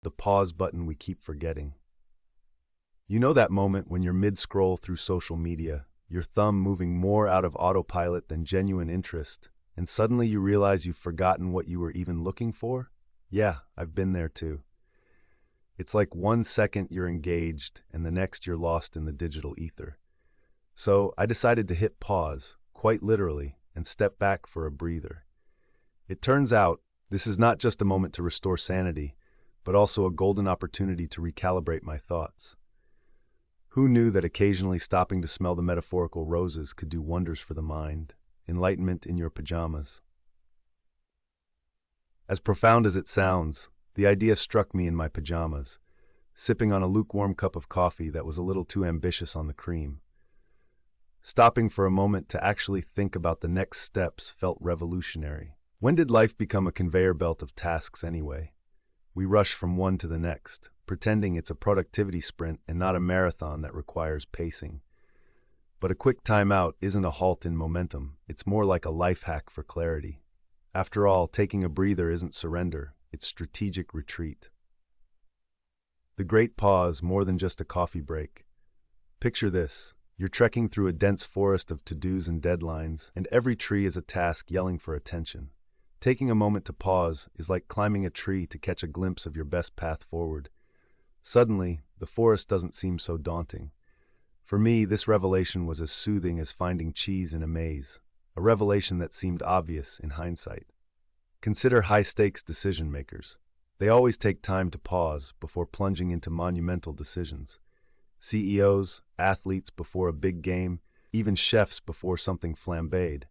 the pause button we keep forgetting. You know that moment when you're mid-scroll through social media, your thumb moving more out of autopilot than genuine interest, and suddenly you realize you've forgotten what you were even looking for? Yeah, I've been there too. It's like 1 second you're engaged and the next you're lost in the digital ether. So I decided to hit pause, quite literally, and step back for a breather. It turns out this is not just a moment to restore sanity, but also a golden opportunity to recalibrate my thoughts. Who knew that occasionally stopping to smell the metaphorical roses could do wonders for the mind? Enlightenment in your pajamas. As profound as it sounds, the idea struck me in my pajamas, sipping on a lukewarm cup of coffee that was a little too ambitious on the cream. Stopping for a moment to actually think about the next steps felt revolutionary. When did life become a conveyor belt of tasks anyway? We rush from one to the next, pretending it's a productivity sprint and not a marathon that requires pacing. But a quick timeout isn't a halt in momentum, it's more like a life hack for clarity. After all, taking a breather isn't surrender, it's strategic retreat. The great pause, more than just a coffee break. Picture this. You're trekking through a dense forest of to-dos and deadlines, and every tree is a task yelling for attention. Taking a moment to pause is like climbing a tree to catch a glimpse of your best path forward. Suddenly, the forest doesn't seem so daunting. For me, this revelation was as soothing as finding cheese in a maze, a revelation that seemed obvious in hindsight. Consider high-stakes decision makers. They always take time to pause before plunging into monumental decisions. CEOs, athletes before a big game, even chefs before something flambéed.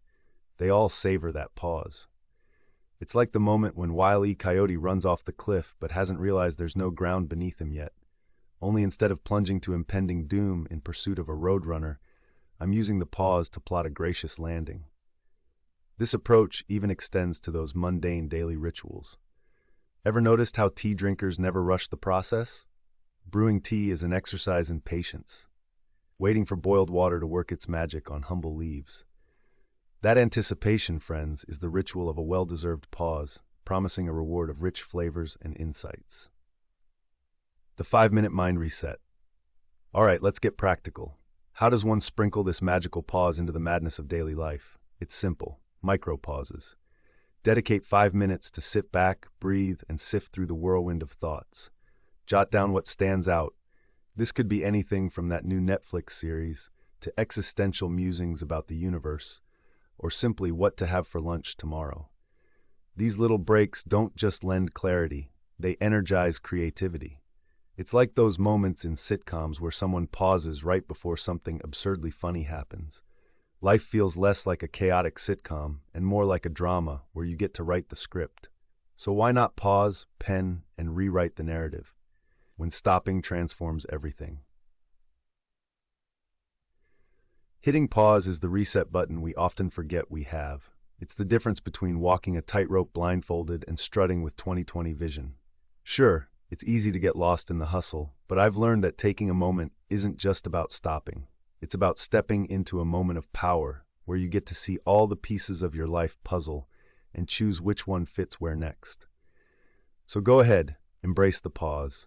They all savor that pause. It's like the moment when Wile E. Coyote runs off the cliff but hasn't realized there's no ground beneath him yet. Only instead of plunging to impending doom in pursuit of a roadrunner, I'm using the pause to plot a gracious landing. This approach even extends to those mundane daily rituals. Ever noticed how tea drinkers never rush the process? Brewing tea is an exercise in patience, waiting for boiled water to work its magic on humble leaves. That anticipation, friends, is the ritual of a well-deserved pause, promising a reward of rich flavors and insights. The 5-minute mind reset. All right, let's get practical. How does one sprinkle this magical pause into the madness of daily life? It's simple. Micro pauses. Dedicate 5 minutes to sit back, breathe, and sift through the whirlwind of thoughts. Jot down what stands out. This could be anything from that new Netflix series to existential musings about the universe, or simply what to have for lunch tomorrow. These little breaks don't just lend clarity, they energize creativity. It's like those moments in sitcoms where someone pauses right before something absurdly funny happens. Life feels less like a chaotic sitcom and more like a drama where you get to write the script. So why not pause, pen, and rewrite the narrative? When stopping transforms everything. Hitting pause is the reset button we often forget we have. It's the difference between walking a tightrope blindfolded and strutting with 20/20 vision. Sure, it's easy to get lost in the hustle, but I've learned that taking a moment isn't just about stopping. It's about stepping into a moment of power where you get to see all the pieces of your life puzzle and choose which one fits where next. So go ahead, embrace the pause.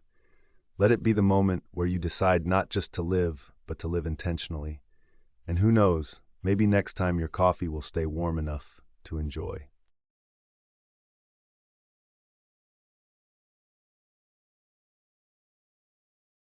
Let it be the moment where you decide not just to live, but to live intentionally. And who knows, maybe next time your coffee will stay warm enough to enjoy.